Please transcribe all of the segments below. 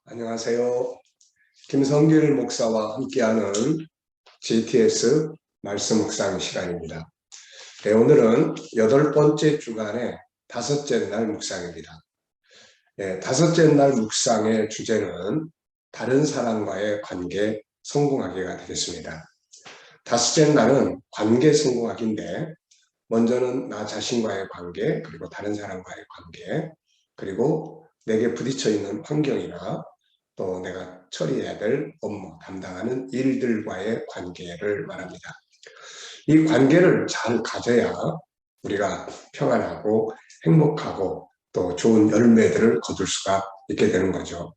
안녕하세요. 김성길 목사와 함께하는 GTS 말씀 묵상 시간입니다. 네, 오늘은 8번째 주간의 5째 날 묵상입니다. 네, 5째 날 묵상의 주제는 다른 사람과의 관계 성공하기가 되겠습니다. 5째 날은 관계 성공하기인데, 먼저는 나 자신과의 관계, 그리고 다른 사람과의 관계, 그리고 내게 부딪혀 있는 환경이나 또 내가 처리해야 될 업무, 담당하는 일들과의 관계를 말합니다. 이 관계를 잘 가져야 우리가 평안하고 행복하고 또 좋은 열매들을 거둘 수가 있게 되는 거죠.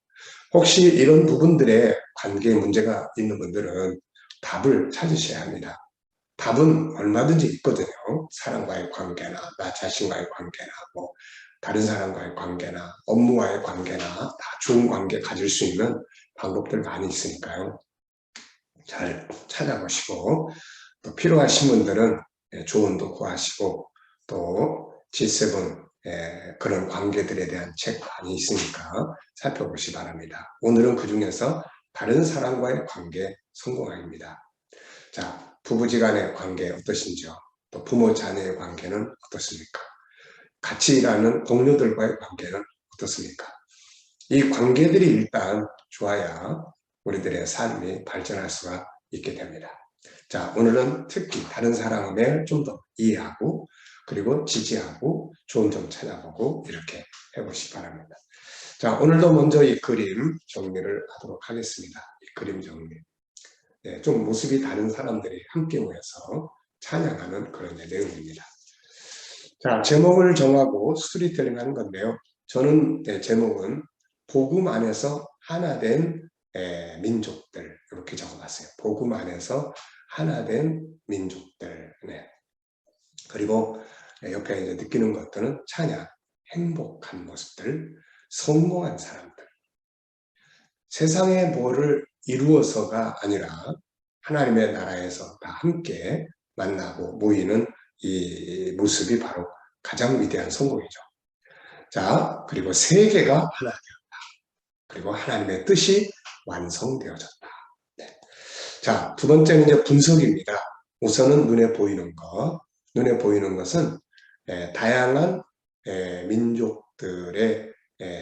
혹시 이런 부분들에 관계에 문제가 있는 분들은 답을 찾으셔야 합니다. 답은 얼마든지 있거든요. 사람과의 관계나 나 자신과의 관계나 뭐 다른 사람과의 관계나 업무와의 관계나 다 좋은 관계 가질 수 있는 방법들 많이 있으니까요. 잘 찾아보시고 또 필요하신 분들은 조언도 구하시고 또 G7 그런 관계들에 대한 책 많이 있으니까 살펴보시 바랍니다. 오늘은 그 중에서 다른 사람과의 관계 성공학입니다. 자, 부부지간의 관계 어떠신지요? 또 부모 자녀의 관계는 어떻습니까? 같이 일하는 동료들과의 관계는 어떻습니까? 이 관계들이 일단 좋아야 우리들의 삶이 발전할 수가 있게 됩니다. 자, 오늘은 특히 다른 사람을 좀 더 이해하고 그리고 지지하고 좋은 점 찾아보고 이렇게 해보시기 바랍니다. 자, 오늘도 먼저 이 그림 정리를 하도록 하겠습니다. 이 그림 정리. 네, 좀 모습이 다른 사람들이 함께 모여서 찬양하는 그런 내용입니다. 자, 제목을 정하고 스토리텔링 하는 건데요. 저는 제목은 복음 안에서 하나된 민족들 이렇게 적어봤어요. 복음 안에서 하나된 민족들. 네. 그리고 옆에 이제 느끼는 것들은 찬양, 행복한 모습들, 성공한 사람들. 세상의 뭐를 이루어서가 아니라 하나님의 나라에서 다 함께 만나고 모이는 이 모습이 바로 가장 위대한 성공이죠. 자, 그리고 세계가 하나 되었다. 그리고 하나님의 뜻이 완성되어졌다. 네. 자, 두 번째는 이제 분석입니다. 우선은 눈에 보이는 것. 눈에 보이는 것은 다양한 민족들의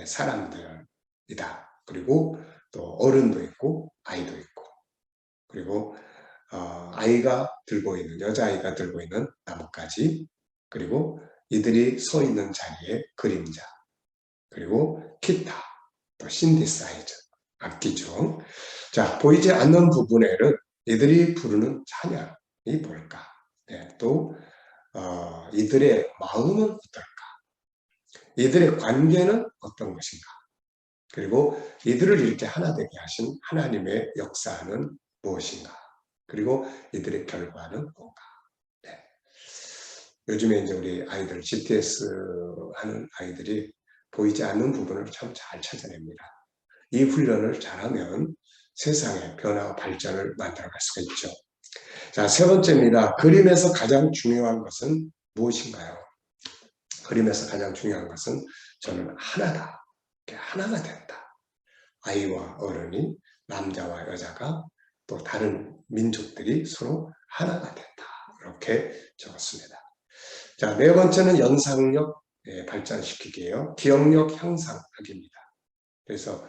사람들이다. 그리고 또 어른도 있고 아이도 있고 그리고 아이가 들고 있는 여자아이가 들고 있는 나뭇가지 그리고 이들이 서 있는 자리에 그림자 그리고 기타 또 신디사이저 악기죠. 자, 보이지 않는 부분에는 이들이 부르는 찬양이 뭘까? 네, 또 이들의 마음은 어떨까? 이들의 관계는 어떤 것인가? 그리고 이들을 이렇게 하나 되게 하신 하나님의 역사는 무엇인가? 그리고 이들의 결과는 뭔가? 네. 요즘에 이제 우리 아이들 GTS 하는 아이들이 보이지 않는 부분을 참 잘 찾아냅니다. 이 훈련을 잘하면 세상의 변화와 발전을 만들어갈 수가 있죠. 자, 세 번째입니다. 그림에서 가장 중요한 것은 무엇인가요? 그림에서 가장 중요한 것은 저는 하나다. 하나가 된다. 아이와 어른이 남자와 여자가 또 다른 민족들이 서로 하나가 된다. 이렇게 적었습니다. 자, 네 번째는 연상력 발전시키기예요. 기억력 향상하기입니다. 그래서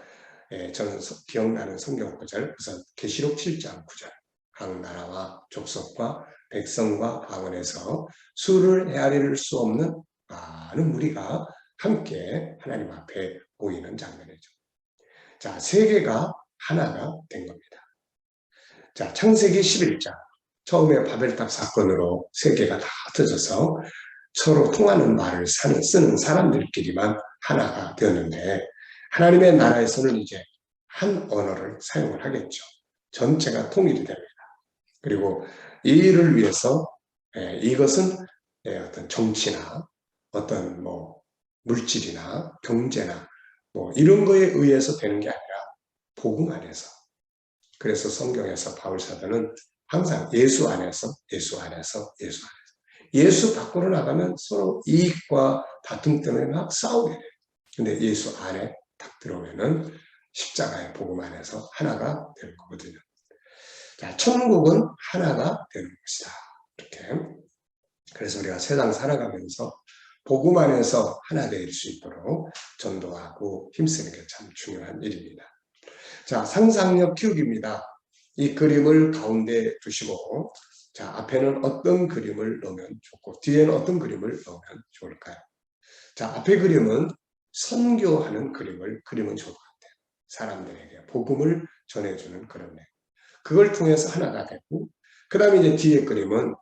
저는 기억나는 성경 구절 우선 계시록 7장 9절 각 나라와 족속과 백성과 방언에서 수를 헤아릴 수 없는 많은 무리가 함께 하나님 앞에 모이는 장면이죠. 자, 세계가 하나가 된 겁니다. 자, 창세기 11장 처음에 바벨탑 사건으로 세계가 다 흩어져서 서로 통하는 말을 쓰는 사람들끼리만 하나가 되었는데 하나님의 나라에서는 이제 한 언어를 사용을 하겠죠. 전체가 통일이 됩니다. 그리고 이 일을 위해서 이것은 어떤 정치나 어떤 뭐 물질이나 경제나 뭐 이런 거에 의해서 되는 게 아니라 복음 안에서. 그래서 성경에서 바울 사도는 항상 예수 안에서 예수 밖으로 나가면 서로 이익과 다툼 때문에 막 싸우게 돼요. 근데 예수 안에 딱 들어오면은 십자가의 복음 안에서 하나가 되는 거거든요. 자, 천국은 하나가 되는 것이다. 이렇게. 그래서 우리가 세상 살아가면서 복음 안에서 하나 될 수 있도록 전도하고 힘쓰는 게 참 중요한 일입니다. 자, 상상력 키우기입니다. 이 그림을 가운데 두시고, 자, 앞에는 어떤 그림을 넣으면 좋고, 뒤에는 어떤 그림을 넣으면 좋을까요? 자, 앞에 그림은 선교하는 그림을 그리면 좋을 것 같아요. 사람들에게 복음을 전해주는 그런 내 그걸 통해서 하나가 되고, 그 다음에 이제 뒤에 그림은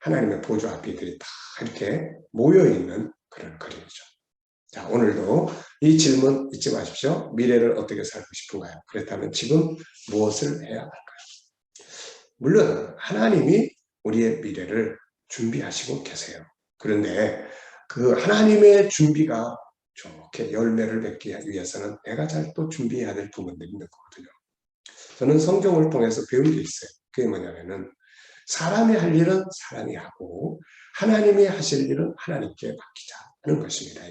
하나님의 보좌 앞이들이 다 이렇게 모여있는 그런 그림이죠. 자, 오늘도 이 질문 잊지 마십시오. 미래를 어떻게 살고 싶은가요? 그렇다면 지금 무엇을 해야 할까요? 물론 하나님이 우리의 미래를 준비하시고 계세요. 그런데 그 하나님의 준비가 좋게 열매를 맺기 위해서는 내가 잘 또 준비해야 될 부분들이 있는 거거든요. 저는 성경을 통해서 배운 게 있어요. 그게 뭐냐면은 사람이 할 일은 사람이 하고 하나님이 하실 일은 하나님께 맡기자 하는 것입니다.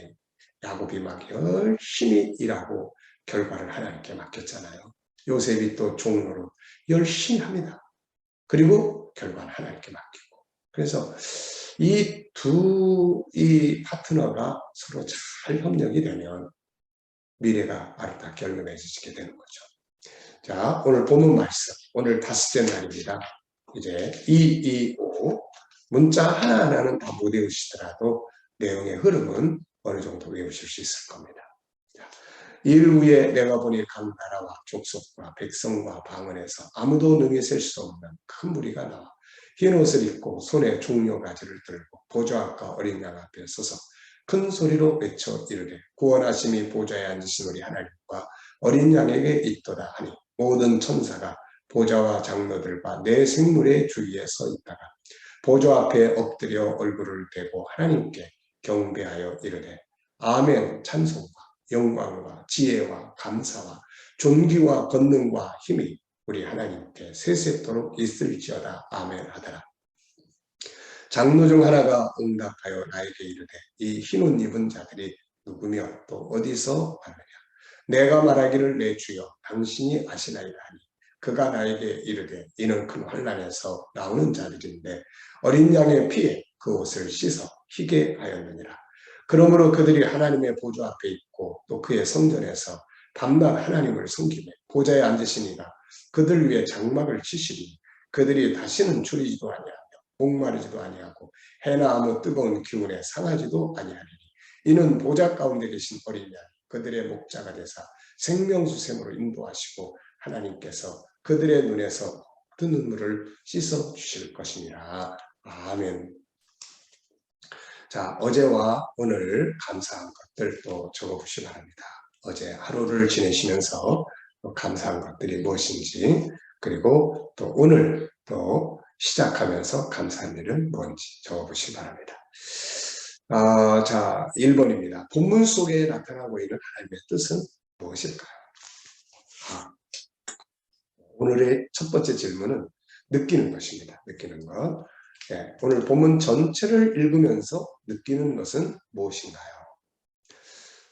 야곱이 막 열심히 일하고 결과를 하나님께 맡겼잖아요. 요셉이 또 종로로 열심히 합니다. 그리고 결과는 하나님께 맡기고. 그래서 이 파트너가 서로 잘 협력이 되면 미래가 아름답게 열매맺어지게 되는 거죠. 자, 오늘 본문 말씀. 오늘 다섯째 날입니다. 이제 225 문자 하나하나는 다 못 외우시더라도 내용의 흐름은 어느 정도 외우실 수 있을 겁니다. 자, 일 후에 내가 보니 각 나라와 족속과 백성과 방언에서 아무도 능히 셀 수 없는 큰 무리가 나와 흰 옷을 입고 손에 종려가지를 들고 보좌 앞과 어린 양 앞에 서서 큰 소리로 외쳐 이르되 구원하심이 보좌에 앉으신 우리 하나님과 어린 양에게 있도다 하니 모든 천사가 보좌와 장로들과 내 생물의 주위에 서 있다가 보좌 앞에 엎드려 얼굴을 대고 하나님께 경배하여 이르되 아멘 찬송과 영광과 지혜와 감사와 존귀와 권능과 힘이 우리 하나님께 세세토록 있을지어다 아멘 하더라. 장로 중 하나가 응답하여 나에게 이르되 이 흰옷 입은 자들이 누구며 또 어디서 왔느냐. 내가 말하기를 내 주여 당신이 아시나이다 하니 그가 나에게 이르되 이는 큰 환난에서 나오는 자들인데 어린 양의 피에 그 옷을 씻어 희게 하였느니라. 그러므로 그들이 하나님의 보좌 앞에 있고 또 그의 성전에서 밤낮 하나님을 섬기며 보좌에 앉으시니가 그들 위에 장막을 치시니 그들이 다시는 줄이지도 아니하며 목마르지도 아니하고 해나 아무 뜨거운 기운에 상하지도 아니하리니 이는 보좌 가운데 계신 어린 양 그들의 목자가 되사 생명수샘으로 인도하시고 하나님께서 그들의 눈에서 모든 눈물을 씻어 주실 것이니라. 아멘. 자, 어제와 오늘 감사한 것들 또 적어보시기 바랍니다. 어제 하루를 지내시면서 감사한 것들이 무엇인지 그리고 또 오늘 또 시작하면서 감사한 일은 뭔지 적어보시기 바랍니다. 자, 1번입니다. 본문 속에 나타나고 있는 하나님의 뜻은 무엇일까요? 오늘의 첫 번째 질문은 느끼는 것입니다. 느끼는 것. 네, 오늘 본문 전체를 읽으면서 느끼는 것은 무엇인가요?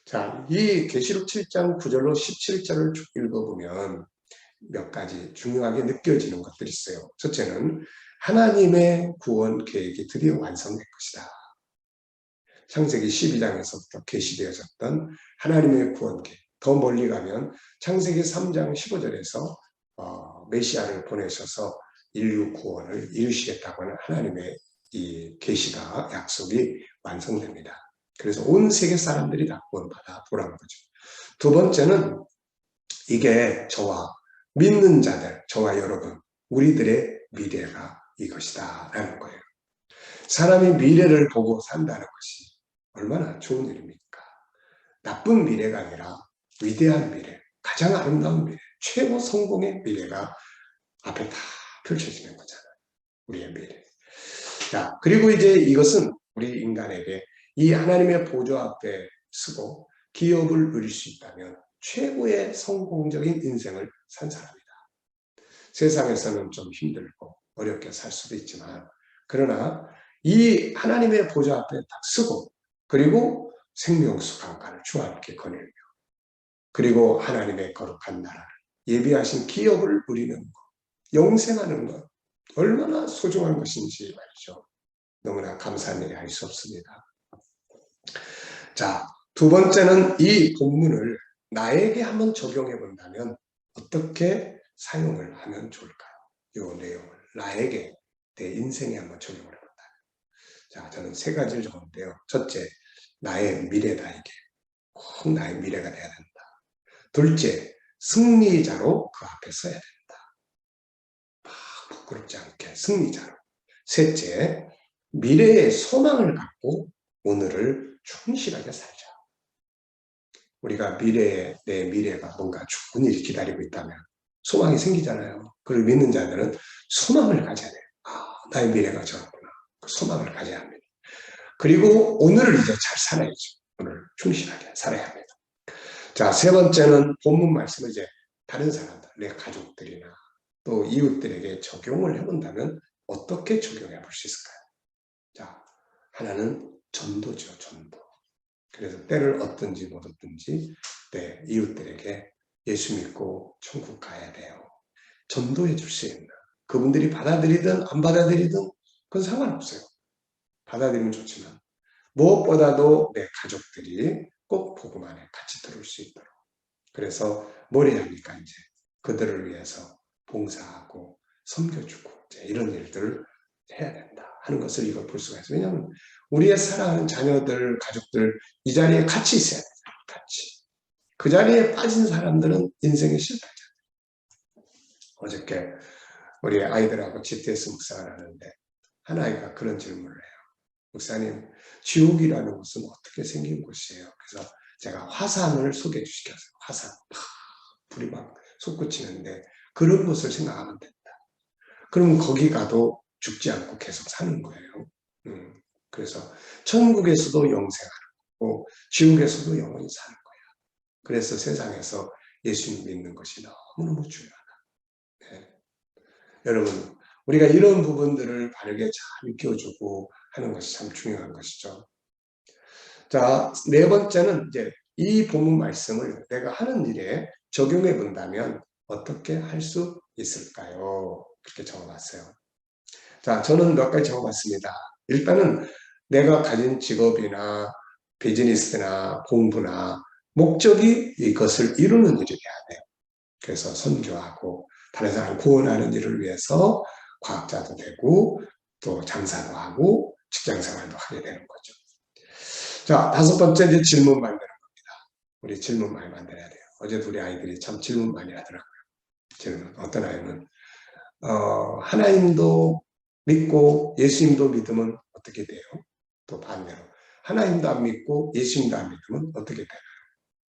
자, 이 계시록 7장 9절로 17절을 쭉 읽어보면 몇 가지 중요하게 느껴지는 것들이 있어요. 첫째는 하나님의 구원 계획이 드디어 완성된 것이다. 창세기 12장에서부터 계시되어졌던 하나님의 구원 계획. 더 멀리 가면 창세기 3장 15절에서 메시아를 보내셔서 인류 구원을 이루시겠다고 하는 하나님의 이 계시가 약속이 완성됩니다. 그래서 온 세계 사람들이 다 구원받아 보라는 거죠. 두 번째는 이게 저와 믿는 자들, 저와 여러분, 우리들의 미래가 이것이다 라는 거예요. 사람이 미래를 보고 산다는 것이 얼마나 좋은 일입니까? 나쁜 미래가 아니라 위대한 미래, 가장 아름다운 미래, 최고 성공의 미래가 앞에 다 펼쳐지는 거잖아요. 우리의 미래. 자, 그리고 이제 이것은 우리 인간에게 이 하나님의 보좌 앞에 서고 기업을 누릴 수 있다면 최고의 성공적인 인생을 산 사람이다. 세상에서는 좀 힘들고 어렵게 살 수도 있지만 그러나 이 하나님의 보좌 앞에 딱 서고 그리고 생명수 강가를 주와 함께 거닐며 그리고 하나님의 거룩한 나라를 예비하신 기업을 누리는 것, 영생하는 것, 얼마나 소중한 것인지 말이죠. 너무나 감사한 일이 알 수 없습니다. 자, 두 번째는 이 본문을 나에게 한번 적용해 본다면 어떻게 사용을 하면 좋을까요? 이 내용을 나에게, 내 인생에 한번 적용을 해본다면. 자, 저는 세 가지를 적었는데요. 첫째, 나의 미래다 이게. 꼭 나의 미래가 돼야 된다. 둘째, 승리자로 그 앞에 서야 된다. 부끄럽지 않게 승리자로. 셋째, 미래의 소망을 갖고 오늘을 충실하게 살자. 우리가 내 미래가 뭔가 좋은 일이 기다리고 있다면 소망이 생기잖아요. 그걸 믿는 자들은 소망을 가져야 돼요. 나의 미래가 저렇구나. 그 소망을 가져야 합니다. 그리고 오늘을 이제 잘 살아야죠. 오늘 충실하게 살아야 합니다. 자, 세 번째는 본문 말씀을 이제 다른 사람들, 내 가족들이나 또 이웃들에게 적용을 해본다면 어떻게 적용해 볼 수 있을까요? 자, 하나는 전도죠, 전도. 그래서 때를 얻든지 못 얻든지 내 이웃들에게 예수 믿고 천국 가야 돼요. 전도해 줄 수 있는, 그분들이 받아들이든 안 받아들이든 그건 상관없어요. 받아들이면 좋지만 무엇보다도 내 가족들이 꼭 복음 안에 같이 들어올 수 있도록. 그래서 뭘 해야 합니까? 이제 그들을 위해서 봉사하고 섬겨주고 이제 이런 일들을 해야 된다 하는 것을 이걸 볼 수가 있어요. 왜냐하면 우리의 사랑하는 자녀들, 가족들 이 자리에 같이 있어야 돼요. 같이. 그 자리에 빠진 사람들은 인생의 실패자예요. 어저께 우리 아이들하고 GTS 묵상을 하는데 한 아이가 그런 질문을 해요. 목사님, 지옥이라는 곳은 어떻게 생긴 곳이에요? 그래서 제가 화산을 소개시켰어요. 화산. 불이 막 솟구치는데 그런 곳을 생각하면 된다. 그러면 거기 가도 죽지 않고 계속 사는 거예요. 그래서 천국에서도 영생하는 거고 지옥에서도 영원히 사는 거야. 그래서 세상에서 예수님 믿는 것이 너무너무 중요하다. 네. 여러분, 우리가 이런 부분들을 바르게 잘 익혀주고 하는 것이 참 중요한 것이죠. 자, 네 번째는 이제 이 본문 말씀을 내가 하는 일에 적용해 본다면 어떻게 할 수 있을까요? 그렇게 적어봤어요. 자, 저는 몇 가지 적어봤습니다. 일단은 내가 가진 직업이나 비즈니스나 공부나 목적이 이것을 이루는 일이 돼야 돼요. 그래서 선교하고 다른 사람 구원하는 일을 위해서 과학자도 되고 또 장사도 하고 직장 생활도 하게 되는 거죠. 자, 다섯 번째 이제 질문 만드는 겁니다. 우리 질문 많이 만들어야 돼요. 어제도 우리 아이들이 참 질문 많이 하더라고요. 질문. 어떤 아이는 하나님도 믿고 예수님도 믿으면 어떻게 돼요? 또 반대로 하나님도 안 믿고 예수님도 안 믿으면 어떻게 되나요?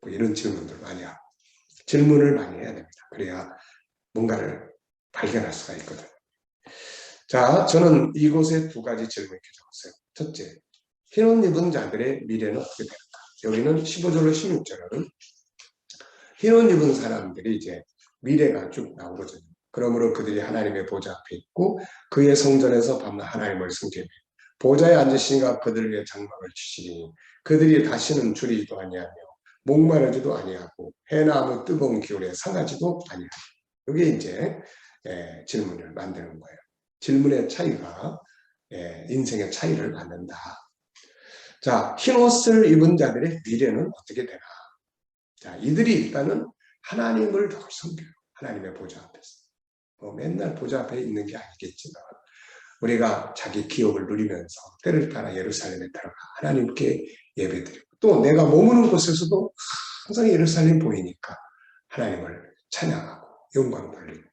뭐 이런 질문들 많이 하고 질문을 많이 해야 됩니다. 그래야 뭔가를 발견할 수가 있거든요. 자, 저는 이곳에 두 가지 질문 이렇게 적었어요. 첫째, 흰옷 입은 자들의 미래는 어떻게 될까? 여기는 15절로 16절은 흰옷 입은 사람들이 이제 미래가 쭉 나오거든요. 그러므로 그들이 하나님의 보좌 앞에 있고 그의 성전에서 밤낮 하나님을 섬기며 보좌에 앉으시니가 그들을 위해 장막을 치시니 그들이 다시는 줄이지도 아니하며 목마르지도 아니하고 해나 아무 뜨거운 기울에 상하지도 아니하며 이게 이제 질문을 만드는 거예요. 질문의 차이가 인생의 차이를 만든다. 자, 흰옷을 입은 자들의 미래는 어떻게 되나? 자, 이들이 일단은 하나님을 더 섬겨요. 하나님의 보좌 앞에서. 맨날 보좌 앞에 있는 게 아니겠지만 우리가 자기 기업을 누리면서 때를 따라 예루살렘에 들어가 하나님께 예배드리고 또 내가 머무는 곳에서도 항상 예루살렘 보이니까 하나님을 찬양하고 영광 돌리고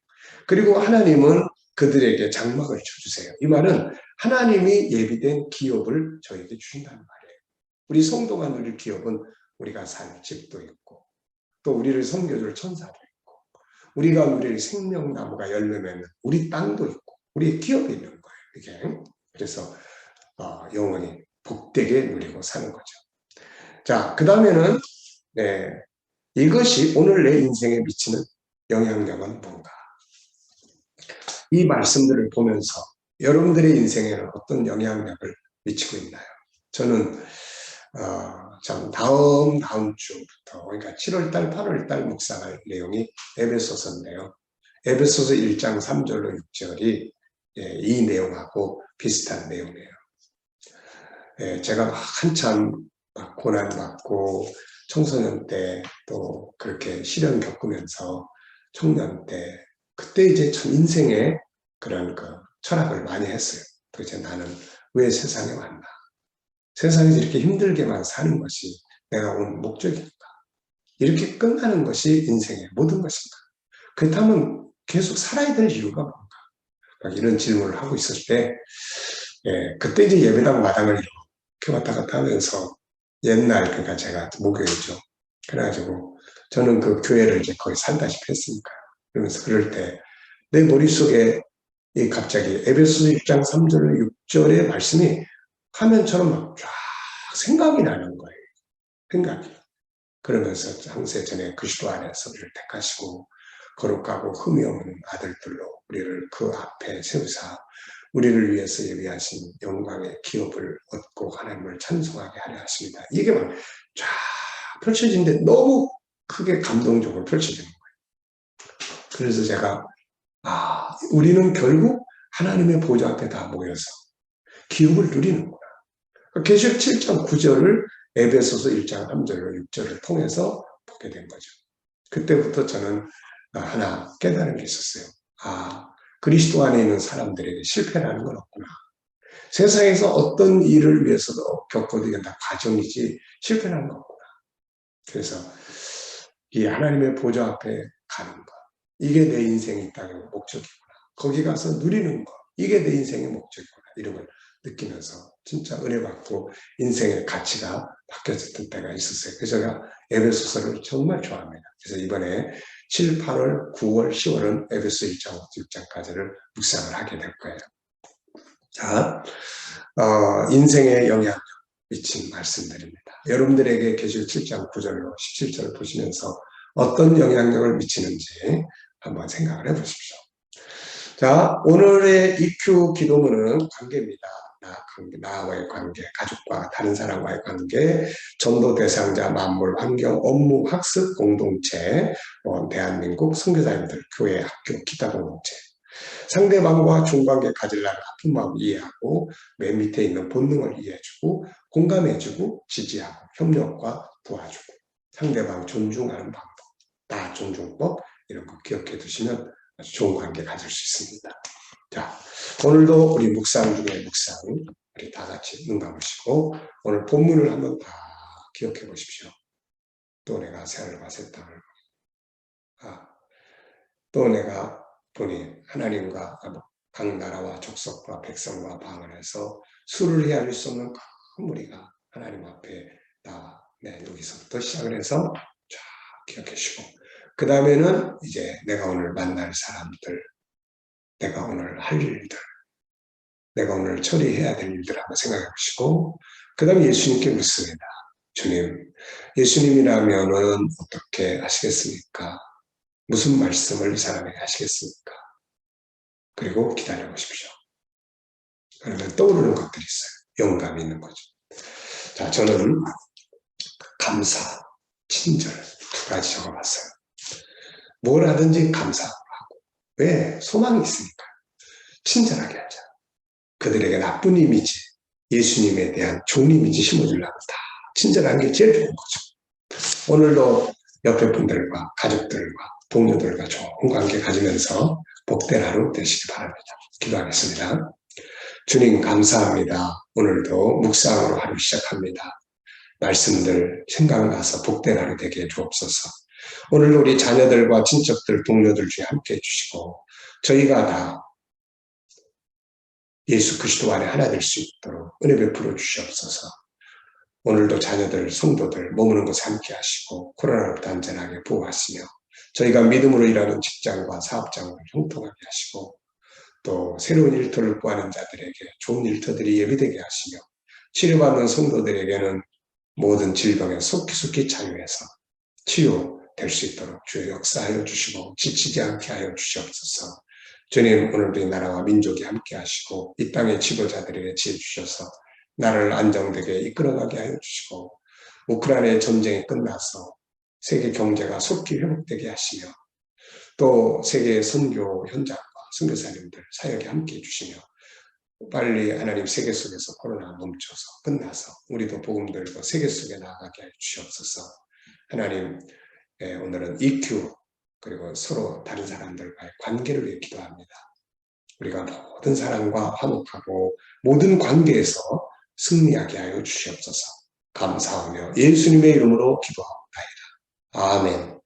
그리고 하나님은 그들에게 장막을 쳐주세요. 이 말은 하나님이 예비된 기업을 저에게 주신다는 말이에요. 우리 성도가 누릴 기업은 우리가 살 집도 있고 또 우리를 섬겨줄 천사도 있고 우리가 누릴 생명나무가 열매 맺는 우리 땅도 있고 우리의 기업이 있는 거예요. 이게 그래서 영원히 복되게 누리고 사는 거죠. 자, 그 다음에는 이것이 오늘 내 인생에 미치는 영향력은 뭔가? 이 말씀들을 보면서 여러분들의 인생에는 어떤 영향력을 미치고 있나요? 저는 참 다음 주부터, 그러니까 7월달, 8월달 묵상할 내용이 에베소서인데요. 에베소서 1장 3절로 6절이 이 내용하고 비슷한 내용이에요. 제가 한참 고난받고 청소년 때 또 그렇게 시련 겪으면서 청년 때 그때 이제 참 인생의 그런 철학을 많이 했어요. 도대체 나는 왜 세상에 왔나? 세상에서 이렇게 힘들게만 사는 것이 내가 온 목적인가? 이렇게 끝나는 것이 인생의 모든 것인가? 그렇다면 계속 살아야 될 이유가 뭔가? 이런 질문을 하고 있을 때, 그때 이제 예배당 마당을 이렇게 왔다 갔다 하면서 옛날, 그러니까 제가 목요일이죠. 그래가지고 저는 그 교회를 이제 거의 살다시피 했으니까요. 그러면서 그럴 때 내 머릿속에 갑자기 에베소서 1장 3절 6절의 말씀이 화면처럼 막 쫙 생각이 나는 거예요. 생각이. 그러면서 항세 전에 그리스도 안에서 우리를 택하시고 거룩하고 흠이 없는 아들들로 우리를 그 앞에 세우사 우리를 위해서 예비하신 영광의 기업을 얻고 하나님을 찬송하게 하려 하십니다. 이게 막 쫙 펼쳐지는데 너무 크게 감동적으로 펼쳐지는 거예요. 그래서 제가 우리는 결국 하나님의 보좌 앞에 다 모여서 기업을 누리는구나. 계시록 7장 9절을 에베소서 1장 3절로 6절을 통해서 보게 된 거죠. 그때부터 저는 하나 깨달은 게 있었어요. 그리스도 안에 있는 사람들에게 실패라는 건 없구나. 세상에서 어떤 일을 위해서도 겪어도 이건 다 과정이지 실패라는 건 없구나. 그래서 이 하나님의 보좌 앞에 가는 것, 이게 내 인생의 땅의 목적이구나. 거기 가서 누리는 것, 이게 내 인생의 목적이구나. 이런 걸 느끼면서 진짜 은혜 받고 인생의 가치가 바뀌어졌던 때가 있었어요. 그래서 제가 에베소서를 정말 좋아합니다. 그래서 이번에 7, 8월, 9월, 10월은 에베소 1장, 6장까지를 묵상을 하게 될 거예요. 자, 인생에 영향력 미친 말씀드립니다. 여러분들에게 계시록 7장 9절로 17절을 보시면서 어떤 영향력을 미치는지 한번 생각을 해보십시오. 자, 오늘의 EQ 기도문은 관계입니다. 나와의 관계, 가족과 다른 사람과의 관계, 전도 대상자, 만물, 환경, 업무, 학습, 공동체, 대한민국 선교사님들, 교회, 학교, 기타 공동체. 상대방과 중관계 가지려는 아픈 마음 이해하고 맨 밑에 있는 본능을 이해해주고 공감해주고 지지하고 협력과 도와주고 상대방 존중하는 방법, 나 존중법 이런 거 기억해 두시면 아주 좋은 관계 가질 수 있습니다. 자, 오늘도 우리 묵상 중에 묵상 우리 다 같이 눈 감으시고 오늘 본문을 한번 다 기억해 보십시오. 또 내가 새하늘과 새 땅을 또 내가 보니 하나님과 각 나라와 족속과 백성과 방언에서 수를 헤아릴 수 없는 큰 무리가 하나님 앞에 나와 여기서부터 시작을 해서 쫙 기억해 주시고 그 다음에는 이제 내가 오늘 만날 사람들, 내가 오늘 할 일들, 내가 오늘 처리해야 될 일들 한번 생각해 보시고 그 다음에 예수님께 묻습니다. 주님, 예수님이라면은 어떻게 하시겠습니까? 무슨 말씀을 이 사람에게 하시겠습니까? 그리고 기다려 보십시오. 그러면 떠오르는 것들이 있어요. 영감이 있는 거죠. 자, 저는 감사, 친절 두 가지 적어봤어요. 뭘 하든지 감사하고 왜? 소망이 있으니까. 친절하게 하자. 그들에게 나쁜 이미지, 예수님에 대한 좋은 이미지 심어주려고 다 친절한 게 제일 좋은 거죠. 오늘도 옆에 분들과 가족들과 동료들과 좋은 관계 가지면서 복된 하루 되시기 바랍니다. 기도하겠습니다. 주님 감사합니다. 오늘도 묵상으로 하루 시작합니다. 말씀들 생각나서 복된 하루 되게 해주옵소서. 오늘도 우리 자녀들과 친척들, 동료들 중에 함께 해주시고 저희가 다 예수 그리스도 안에 하나 될 수 있도록 은혜 베풀어 주시옵소서. 오늘도 자녀들, 성도들 머무는 곳에 함께 하시고 코로나로부터 안전하게 보호하시며 저희가 믿음으로 일하는 직장과 사업장을 형통하게 하시고 또 새로운 일터를 구하는 자들에게 좋은 일터들이 예비되게 하시며 치료받는 성도들에게는 모든 질병에 속히 자유해서 치유될 수 있도록 주의 역사하여 주시고 지치지 않게 하여 주시옵소서. 주님 오늘도 이 나라와 민족이 함께 하시고 이 땅의 지도자들에게 지혜 주셔서 나라를 안정되게 이끌어가게 하여 주시고 우크라이나의 전쟁이 끝나서 세계 경제가 속히 회복되게 하시며 또 세계 선교 현장과 선교사님들 사역에 함께 해주시며 빨리 하나님 세계 속에서 코로나 멈춰서 끝나서 우리도 복음 들고 세계 속에 나아가게 해 주시옵소서. 하나님 오늘은 EQ 그리고 서로 다른 사람들과의 관계를 위해 기도합니다. 우리가 모든 사람과 화목하고 모든 관계에서 승리하게 하여 주시옵소서. 감사하며 예수님의 이름으로 기도합니다. 아멘.